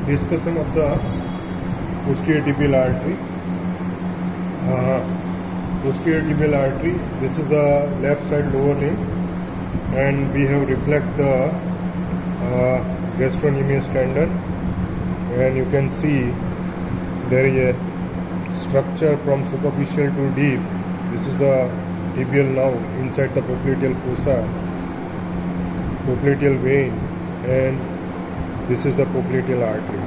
discussion of the posterior tibial artery. Posterior tibial artery, this is the left side lower limb, and we have reflect the gastrocnemius tendon, and you can see there is a structure from superficial to deep. This is the tibial nerve inside the popliteal fossa, popliteal vein, and this is the popliteal artery.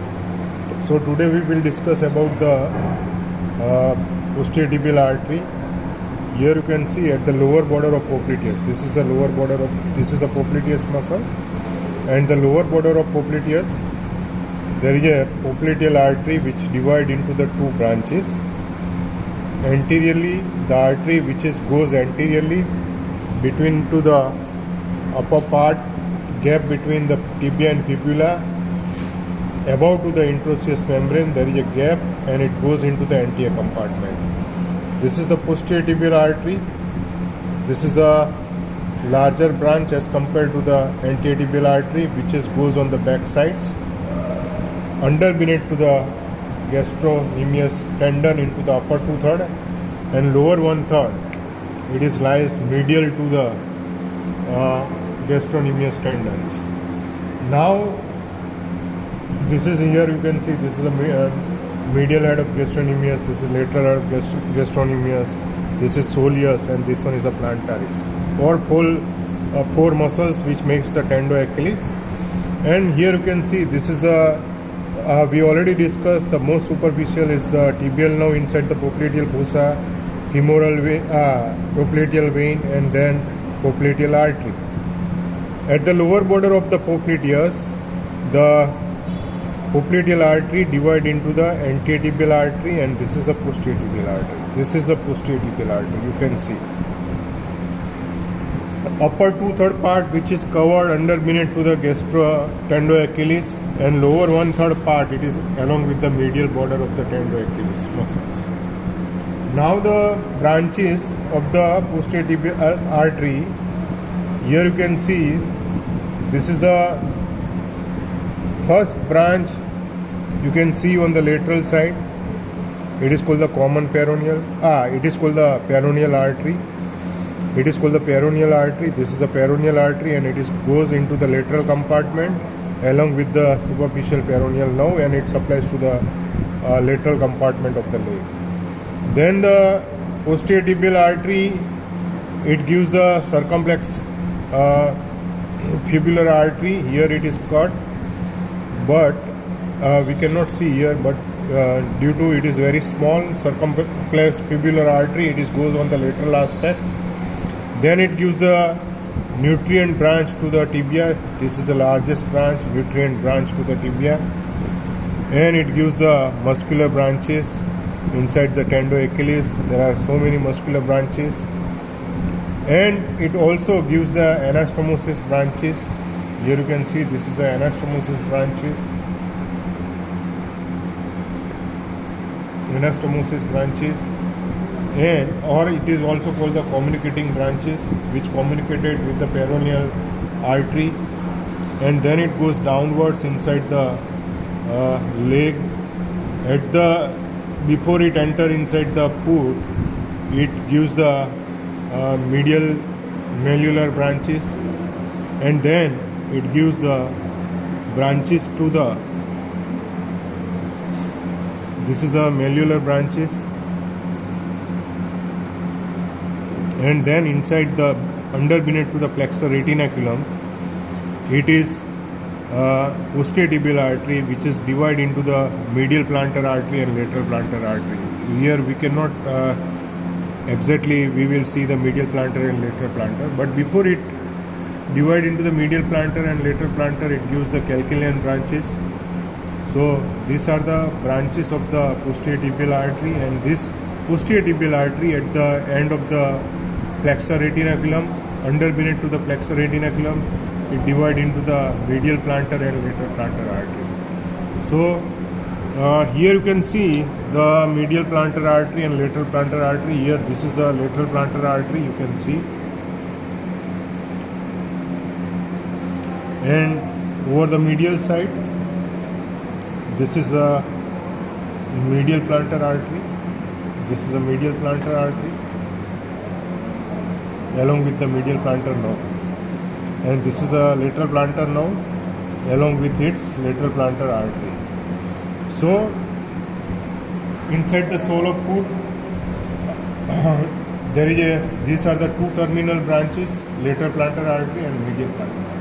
So today we will discuss about the posterior tibial artery. Here you can see at the lower border of popliteus. This is the lower border of, this is the popliteus muscle, and the lower border of popliteus there is a popliteal artery which divide into the two branches. Anteriorly, the artery which goes anteriorly between to the upper part, gap between the tibia and fibula, above to the interosseous membrane there is a gap, and it goes into the anterior compartment. This is the posterior tibial artery. This is the larger branch as compared to the anterior tibial artery, which goes on the back sides. Under beneath to the gastrocnemius tendon into the upper 2/3 and lower 1/3. It lies medial to the gastrocnemius tendons. Now, this is here you can see this is a medial head of gastrocnemius. This is lateral head of gastrocnemius. This is soleus, and this one is a plantaris. Or four muscles which makes the tendo-Achilles. And here you can see this is the we already discussed the most superficial is the tibial nerve inside the popliteal fossa, femoral vein, popliteal vein, and then popliteal artery. At the lower border of the popliteus, the popliteal artery divide into the anterior tibial artery, and this is the posterior tibial artery. This is the posterior tibial artery. You can see upper 2/3 part which is covered under beneath to the tendo-Achilles, and lower 1/3 part it is along with the medial border of the tendo-Achilles muscles. Now the branches of the posterior tibial artery, here you can see this is the first branch. You can see on the lateral side it is called the common peroneal. It is called the peroneal artery. It is called the peroneal artery. This is the peroneal artery, and it goes into the lateral compartment along with the superficial peroneal nerve, and it supplies to the lateral compartment of the leg. Then the posterior tibial artery, it gives the circumflex fibular artery. Here it is cut, but we cannot see here, but due to it is very small circumflex fibular artery, it goes on the lateral aspect. Then it gives the nutrient branch to the tibia. This is the largest branch, nutrient branch to the tibia, and it gives the muscular branches inside the tendo-Achilles. There are so many muscular branches, and it also gives the anastomosis branches. Here you can see this is the anastomosis branches. And or it is also called the communicating branches, which communicated with the peroneal artery, and then it goes downwards inside the leg. Before it enter inside the foot, it gives the medial malleolar branches, and then it gives the branches to the, this is the malleolar branches, and then inside the under beneath to the flexor retinaculum, it is posterior tibial artery, which is divided into the medial plantar artery and lateral plantar artery. Here we cannot exactly, we will see the medial plantar and lateral plantar, but before it divide into the medial plantar and lateral plantar, it gives the calcaneal branches. So these are the branches of the posterior tibial artery, and this posterior tibial artery at the end of the flexor retinaculum, under beneath to the flexor retinaculum, it divide into the medial plantar and lateral plantar artery. So here you can see the medial plantar artery and lateral plantar artery. Here this is the lateral plantar artery, you can see, and over the medial side This is a medial plantar artery. This is a medial plantar artery along with the medial plantar nerve. And this is a lateral plantar nerve along with its lateral plantar artery. So, inside the sole of foot, these are the two terminal branches, lateral plantar artery and medial plantar artery.